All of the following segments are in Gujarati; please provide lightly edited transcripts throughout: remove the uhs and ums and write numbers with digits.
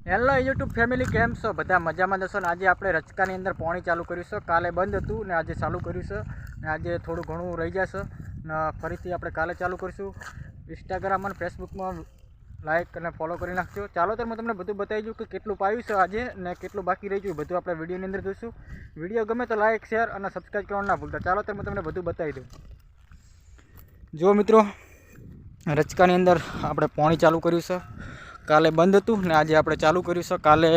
હેલો યુટ્યુબ ફેમિલી, કેમ છો? બધા મજામાં જશો ને? આજે આપણે રચકાની અંદર પાણી ચાલુ કર્યું છે. કાલે બંધ હતું ને આજે ચાલુ કર્યું છે ને આજે થોડું ઘણું રહી જશે ને ફરીથી આપણે કાલે ચાલુ કરીશું. ઇન્સ્ટાગ્રામ અને ફેસબુકમાં લાઇક અને ફોલો કરી નાખજો. ચાલો તો હું તમને બધું બતાવી દઉં કે કેટલું પાયું છે આજે ને કેટલું બાકી રહી ગયું, બધું આપણે વિડીયોની અંદર જોઈશું. વિડીયો ગમે તો લાઇક, શેર અને સબસ્ક્રાઈબ કરવાનું ના ભૂલતા. ચાલો તો હું તમને બધું બતાવી દઉં. જો મિત્રો, રચકાની અંદર આપણે પાણી ચાલુ કર્યું છે. કાલે બંધ હતું ને આજે આપણે ચાલુ કર્યું છે. કાલે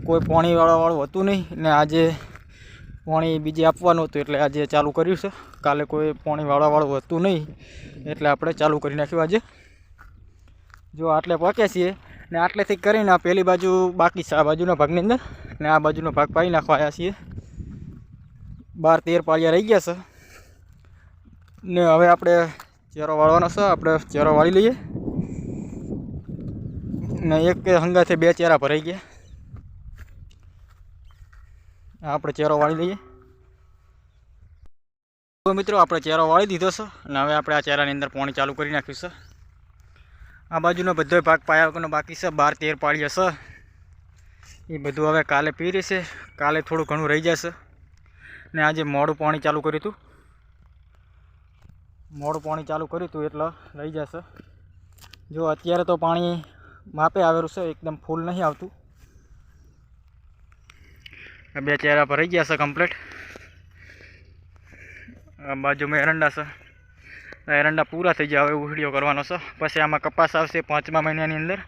કોઈ પાણીવાળું હતું નહીં ને આજે પાણી બીજે આપવાનું હતું એટલે આજે ચાલુ કર્યું છે. કાલે કોઈ પાણીવાળું હતું નહીં એટલે આપણે ચાલુ કરી નાખ્યું આજે. જો આટલે પહોંચ્યા છીએ ને આટલેથી કરીને પેલી બાજુ બાકી છે, આ બાજુના ભાગની અંદર ને આ બાજુનો ભાગ પાઈ નાખવા આવ્યા છીએ. 12-13 પાળિયા રહી ગયા છે ને હવે આપણે ચેરો વાળવાનો છે. આપણે ચેરો વાળી લઈએ ને એક હંગાથી 2 ચેરા ભરાઈ ગયા. આપણે ચેરો વાળી લઈએ. તો મિત્રો, આપણે ચેરો વાળી દીધો છે અને હવે આપણે આ ચેરાની અંદર પાણી ચાલુ કરી નાખ્યું છે. આ બાજુનો બધો ભાગ પાયા વગરનો બાકી છે. 12-13 પાળિયા છે એ બધું હવે કાલે પી રહેશે. કાલે થોડું ઘણું રહી જશે ને આજે મોડું પાણી ચાલુ કર્યું હતું. મોડું પાણી ચાલુ કર્યું હતું એટલે રહી જશે. જો અત્યારે તો પાણી માપે આવેલું છે, એકદમ ફૂલ નહીં આવતું. 2 ચેરા ભરાઈ ગયા છે કમ્પ્લીટ. બાજુમાં એરંડા છે, એરંડા પૂરા થઈ ગયા. હવે ઉહડીઓ કરવાનો છે, પછી આમાં કપાસ આવશે 5મા મહિનાની અંદર.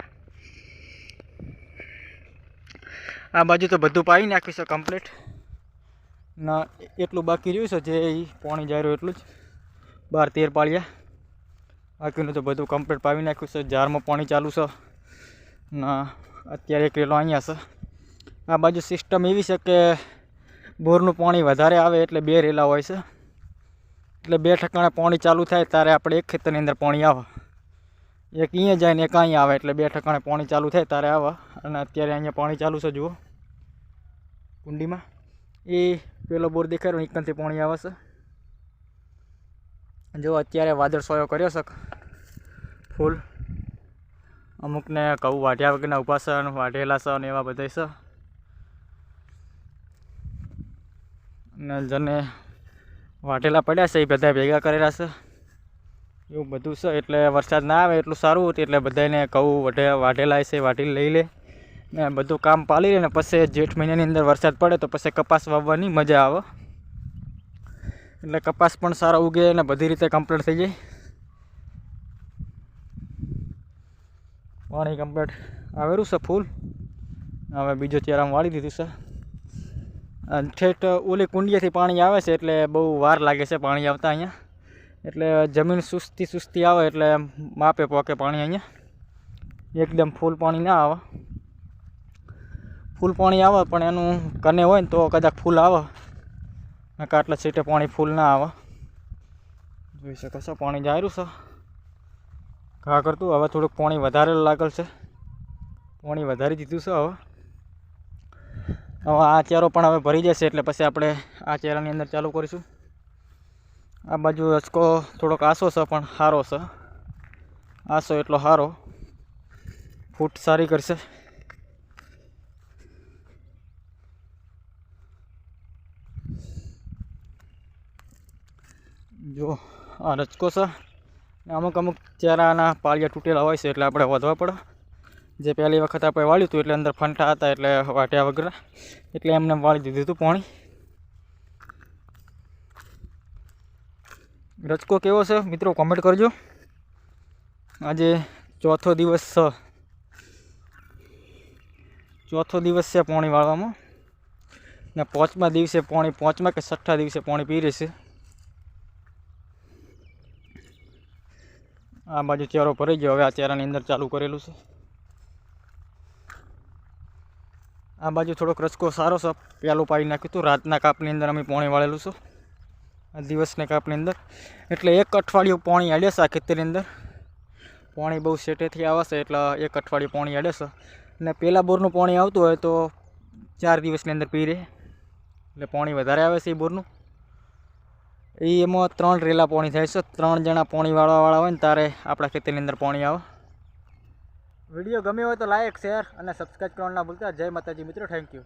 આ બાજુ તો બધું પાઈ નાખ્યું છે કમ્પ્લીટ ના એટલું બાકી રહ્યું છે જે પાણી જાય રહ્યું એટલું જ. 12-13 પાળિયા બાકીનું તો બધું કમ્પ્લીટ પાવી નાખ્યું છે. જારમાં પાણી ચાલુ છે ના અત્યારે 1 રેલો અહીંયા છે. આ બાજુ સિસ્ટમ એવી છે કે બોરનું પાણી વધારે આવે એટલે 2 રેલા હોય છે, એટલે 2 ઠેકાણે પાણી ચાલુ થાય ત્યારે આપણે એક ખેતરની અંદર પાણી આવે. એક અહીંયા જાય ને એક અહીંયા આવે એટલે 2 ઠેકાણે પાણી ચાલુ થાય ત્યારે આવે. અને અત્યારે અહીંયા પાણી ચાલુ છે, જુઓ કુંડીમાં. એ પેલો બોર દેખાય રહ્યો એકથી પાણી આવે છે. જો અત્યારે વાદળ સોયો કર્યો છે ફૂલ. અમુકને ઘઉં વાઢ્યા વગરના ઊભા છે અને વાઢેલા છે અને એવા બધા છે. અને જેને વાઢેલા પડ્યા છે એ બધા ભેગા કરેલા છે. એવું બધું છે એટલે વરસાદ ના આવે એટલું સારું હતું. એટલે બધાને ઘઉં વાઢેલા છે, વાઢી લઈ લે ને બધું કામ પાલી લે ને પછી જેઠ મહિનાની અંદર વરસાદ પડે તો પછી કપાસ વાવવાની મજા આવે. એટલે કપાસ પણ સારો ઉગે અને બધી રીતે કમ્પ્લીટ થઈ જાય. પાણી કમ્પ્લીટ આવેલું છે ફૂલ. હવે બીજો ચેરામાં વાળી દીધું છે. ઠેઠ ઓલી કુંડિયાથી પાણી આવે છે એટલે બહુ વાર લાગે છે પાણી આવતા અહીંયા. એટલે જમીન સુસ્તી આવે એટલે માપે પોકે પાણી અહીંયા. એકદમ ફૂલ પાણી ના આવે. ફૂલ પાણી આવે પણ એનું કને હોય ને તો કદાચ ફૂલ આવે, નકા આટલા સીટે પાણી ફૂલ ના આવે. જોઈ શકો છો પાણી જાયરું છે ઘા કરતું. હવે થોડુંક પાણી વધારે લાગેલ છે, પાણી વધારી દીધું છે. હવે આ ચેરો પણ હવે ભરી જશે એટલે પછી આપણે આ ચેરાની અંદર ચાલુ કરીશું. આ બાજુ રચકો થોડોક આસો છે પણ સારો છે. આસો એટલો સારો, ફૂટ સારી કરશે. જો આ રચકો છે. અમુક ચેરાના પાળિયા તૂટેલા હોય છે એટલે આપણે વધવા પડે. જે પહેલી વખત આપણે વાળ્યું હતું એટલે અંદર ફંટા હતા એટલે વાટ્યા વગર એટલે એમને વાળી દીધું હતું પાણી. રચકો કેવો છે મિત્રો કોમેન્ટ કરજો. આજે ચોથો દિવસ છે પાણી વાળવામાં ને 5મા દિવસે પાણી, 5મા કે 6ઠા દિવસે પાણી પી રહેશે. આ બાજુ ચેરો ભરાઈ ગયો. હવે આ ચેરાની અંદર ચાલુ કરેલું છે. આ બાજુ થોડોક રચકો સારો છે. પહેલું પાડી નાખ્યું હતું રાતના કાપની અંદર અમે પાણી વાળેલું છે. આ દિવસના કાપની અંદર એટલે 1 અઠવાડિયું પાણી આડે છે. આ ખેતરની અંદર પાણી બહુ સેટેથી આવે છે એટલે 1 અઠવાડિયું પાણી આડે છે. અને પહેલાં બોરનું પાણી આવતું હોય તો 4 દિવસની અંદર પી રહે એટલે પાણી વધારે આવે છે એ બોરનું. એમાં 3 રેલા પાણી થાય છે. 3 જણા પાણી વાળવાવાળા હોય ને ત્યારે આપણા ખેતરની અંદર પાણી આવે. વિડીયો ગમ્યો હોય તો લાઇક શેર અને સબસ્ક્રાઈબ કરવાનું ના ભૂલતા. જય માતાજી મિત્રો, થેન્ક યુ.